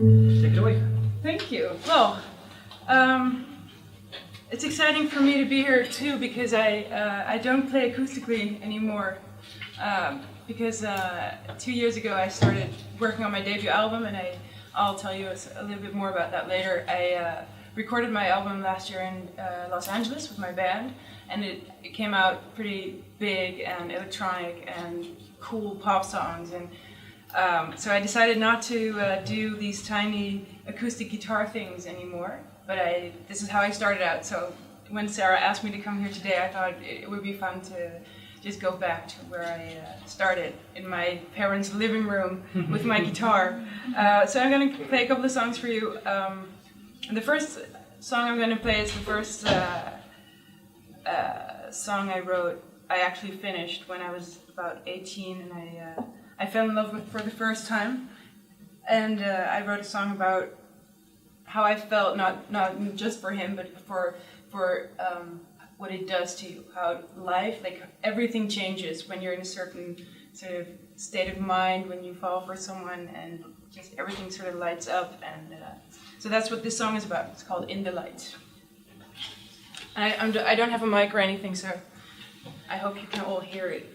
Take it away. Thank you. Well, it's exciting for me to be here too because I don't play acoustically anymore. Because 2 years ago I started working on my debut album, and I'll tell you a little bit more about that later. I recorded my album last year in Los Angeles with my band, and it came out pretty big and electronic and cool pop songs, and so I decided not to do these tiny acoustic guitar things anymore, but this is how I started out. So when Sarah asked me to come here today, I thought it would be fun to just go back to where I started, in my parents' living room with my guitar. So I'm going to play a couple of songs for you. And the first song I'm going to play is the first song I wrote. I actually finished when I was about 18, and I fell in love with for the first time. And I wrote a song about how I felt, not just for him, but for what it does to you, how life, like everything changes when you're in a certain sort of state of mind, when you fall for someone, and just everything sort of lights up. And so that's what this song is about. It's called In the Light. I don't have a mic or anything, so I hope you can all hear it.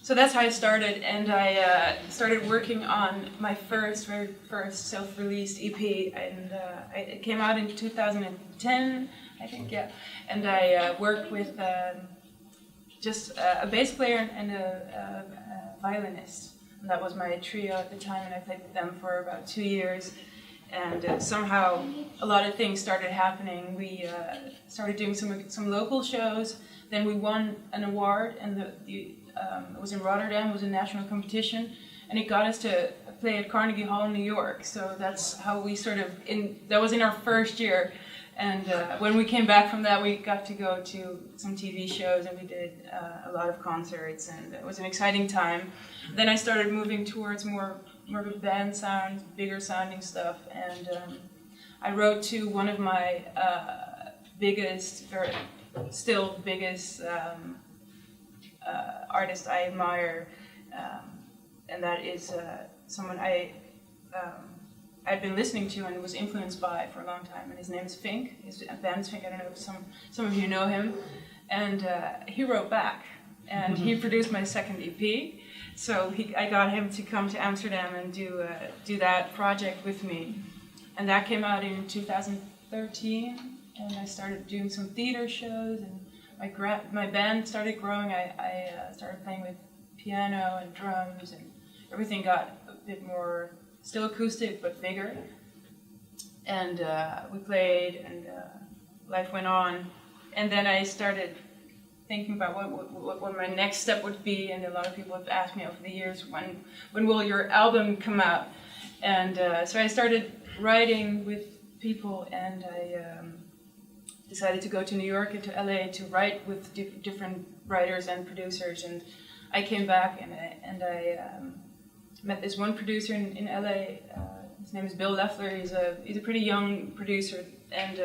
So that's how I started, and I started working on my very first self-released EP, and it came out in 2010, I think, yeah. And I worked with just a bass player and a violinist. And that was my trio at the time, and I played with them for about 2 years. And somehow a lot of things started happening. We started doing some local shows. Then we won an award, and it was in Rotterdam. It was a national competition, and it got us to play at Carnegie Hall in New York. So that's how we that was in our first year. And when we came back from that, we got to go to some TV shows, and we did a lot of concerts, and it was an exciting time. Then I started moving towards more of a band sound, bigger sounding stuff, and I wrote to one of my biggest artists I admire, and that is someone I'd been listening to and was influenced by for a long time, and his name is Fink. His band is Fink. I don't know if some of you know him. And he wrote back, and he produced my second EP. So I got him to come to Amsterdam and do that project with me, and that came out in 2013. And I started doing some theater shows, and my band started growing. I started playing with piano and drums, and everything got a bit more. Still acoustic, but bigger. And we played, and life went on. And then I started thinking about what my next step would be. And a lot of people have asked me over the years, when will your album come out? And so I started writing with people, and I decided to go to New York and to LA to write with different writers and producers. And I came back, and I met this one producer in LA. His name is Bill Leffler. He's a pretty young producer, and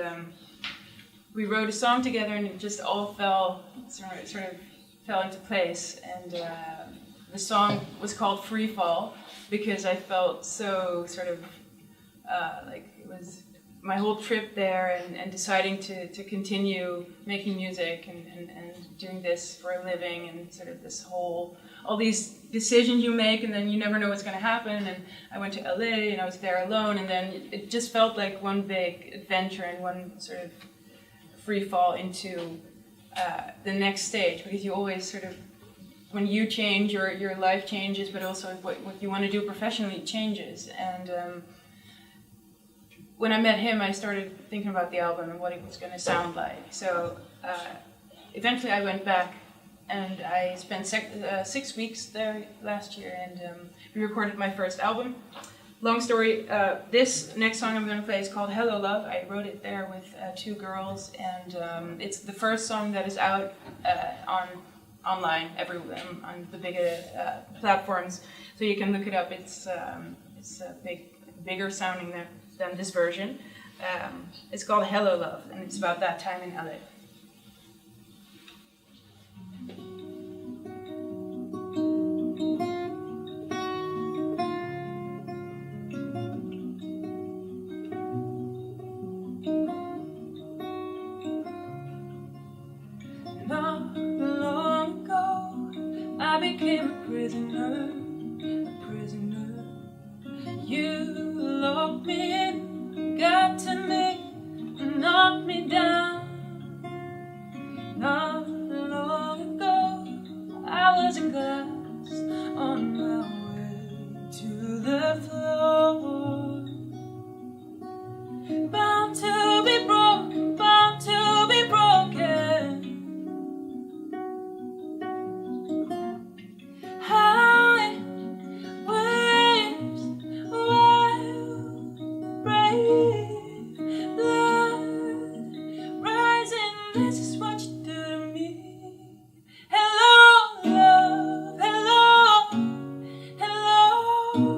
we wrote a song together, and it just all sort of fell into place. And the song was called Free Fall because I felt so sort of like it was my whole trip there, and deciding to continue making music and doing this for a living, and sort of all these decisions you make, and then you never know what's going to happen. And I went to LA, and I was there alone, and then it just felt like one big adventure and one sort of free fall into the next stage, because you always sort of, when you change, your life changes, but also what you want to do professionally changes. And when I met him, I started thinking about the album and what it was going to sound like. So eventually I went back, and I spent 6 weeks there last year, and we recorded my first album. Long story, this next song I'm going to play is called Hello Love. I wrote it there with 2 girls, and it's the first song that is out online everywhere, on the platforms, so you can look it up. It's bigger sounding than this version. It's called Hello Love, and it's about that time in LA. Not long ago, I became a prisoner. You locked me in, got to me, knocked me down. Not long ago, I was a glass on my way to the floor. Bound to be broken, bound to be broken. High waves, wild, brave blood rising. This is what you do to me. Hello, love, hello, hello.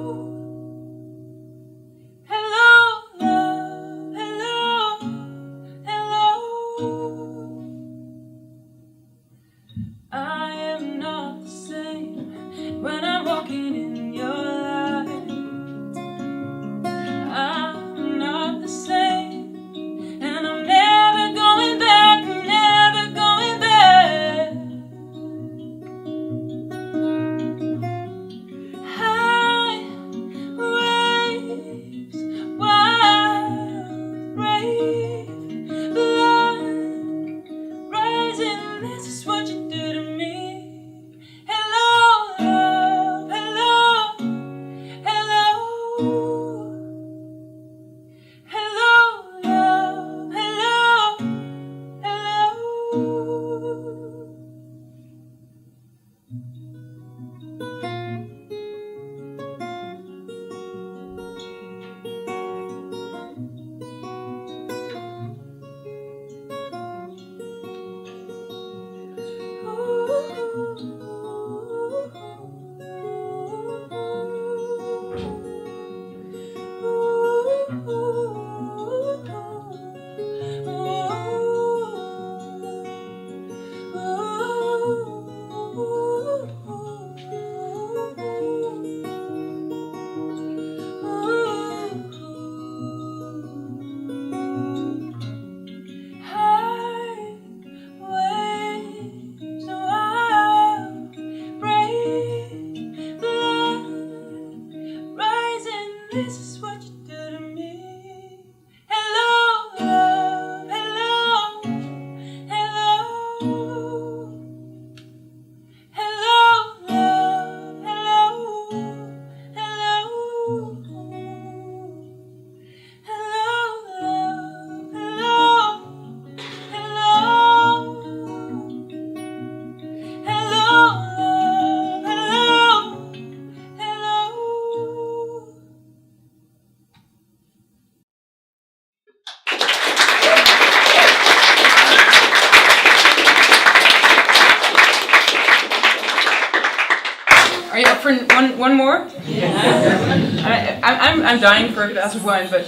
for one more? I'm dying for a glass of wine, but.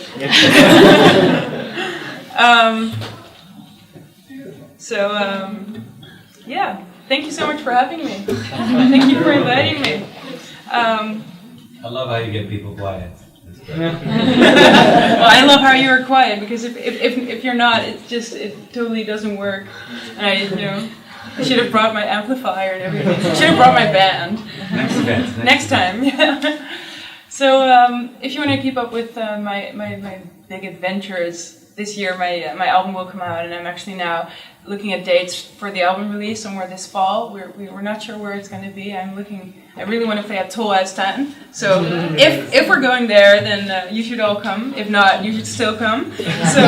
Yeah. Thank you so much for having me. Thank you for inviting me. I love how you get people quiet. Well, I love how you're quiet, because if you're not, it totally doesn't work. And I should have brought my amplifier and everything. I should have brought my band. Next time. Yeah. So if you want to keep up with my big adventures, this year my album will come out, and I'm actually now looking at dates for the album release somewhere this fall. We're not sure where it's going to be. I really want to play at Tolhuistaan. So if we're going there, then you should all come. If not, you should still come. So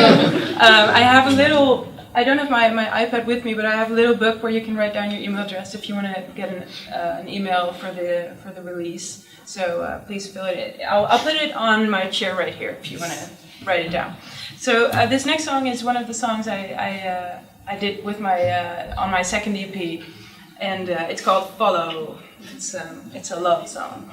I have a little. I don't have my iPad with me, but I have a little book where you can write down your email address if you want to get an email for the release. So please fill it in. I'll put it on my chair right here if you want to write it down. So this next song is one of the songs I did with on my second EP, and it's called Follow. It's a love song.